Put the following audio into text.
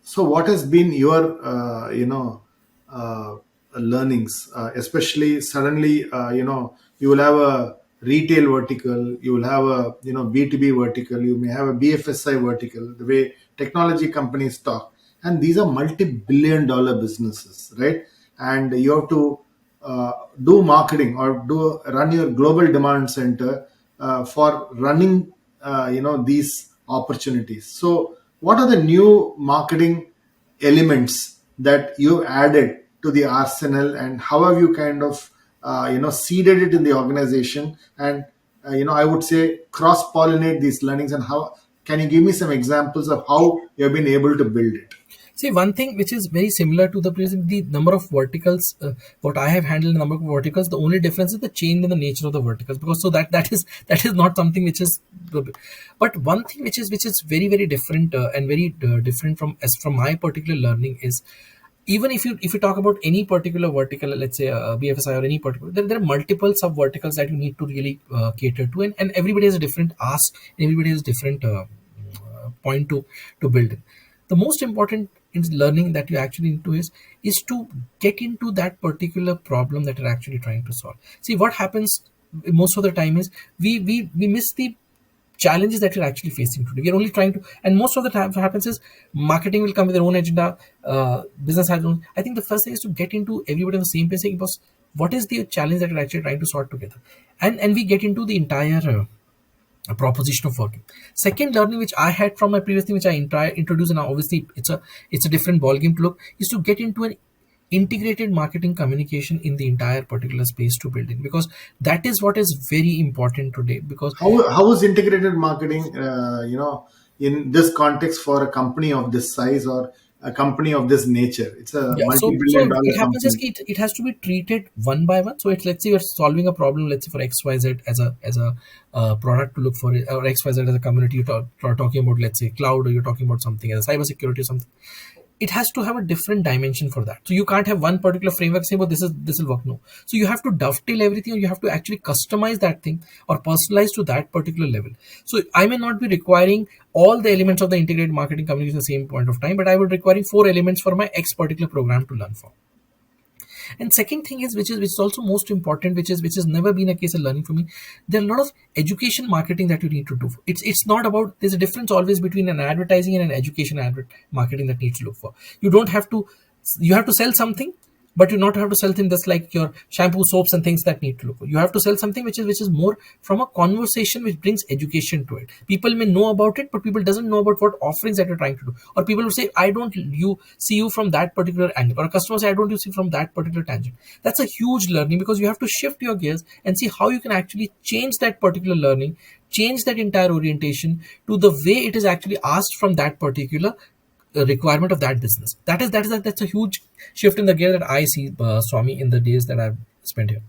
So, what has been your, uh, learnings, especially suddenly, you will have a retail vertical, you will have a, B2B vertical, you may have a BFSI vertical, the way technology companies talk. And these are multi-billion dollar businesses, right? And you have to do marketing or do run your global demand center for running, these opportunities. So what are the new marketing elements that you added to the arsenal, and how have you kind of seeded it in the organization, and I would say cross pollinate these learnings, and how can you give me some examples of how you have been able to build it? See, one thing which is very similar to the previous, the number of verticals, what I have handled, the number of verticals, the only difference is the change in the nature of the verticals. Because so that is not something which is, but one thing which is very very different, and very different from as from my particular learning is, even if you talk about any particular vertical, let's say BFSI or any particular, there are multiple sub verticals that you need to really cater to, and everybody has a different ask, and everybody has different point to build in. The most important is learning that you actually need to is to get into that particular problem that you're actually trying to solve. See, what happens most of the time is we miss the challenges that you're actually facing today. We're only trying to, and most of the time what happens is marketing will come with their own agenda, business has own. I think the first thing is to get into everybody on the same page, saying, boss, what is the challenge that you're actually trying to sort together, and we get into the entire a proposition of working. Second learning which I had from my previous thing, which I introduced, and now obviously it's a different ballgame to look, is to get into an integrated marketing communication in the entire particular space to build in, because that is what is very important today. Because How is integrated marketing, in this context for a company of this size or a company of this nature? It's a yeah, so multi-billion dollar it happens is company. ki it has to be treated one by one. So it's, let's say you're solving a problem, let's say for XYZ as a product to look for it, or XYZ as a community, you're talking about, let's say cloud, or you're talking about something as cyber security or something. It has to have a different dimension for that. So you can't have one particular framework saying, well, this will work. No. So you have to dovetail everything, or you have to actually customize that thing or personalize to that particular level. So I may not be requiring all the elements of the integrated marketing communication at the same point of time, but I would requiring four elements for my X particular program to learn for. And second thing is, which is also most important, which has never been a case of learning for me. There are a lot of education marketing that you need to do. It's not about, there's a difference always between an advertising and an education marketing that needs to look for. You don't have to, you have to sell something, but you not have to sell things just like your shampoo, soaps, and things that need to look for. You have to sell something which is more from a conversation which brings education to it. People may know about it, but people doesn't know about what offerings that you're trying to do. Or people will say, I don't you see you from that particular angle, or a customer say, I don't you see from that particular tangent. That's a huge learning, because you have to shift your gears and see how you can actually change that particular learning, change that entire orientation to the way it is actually asked from that particular requirement of that business. That's a huge shift in the gear that I see, Swami, in the days that I've spent here.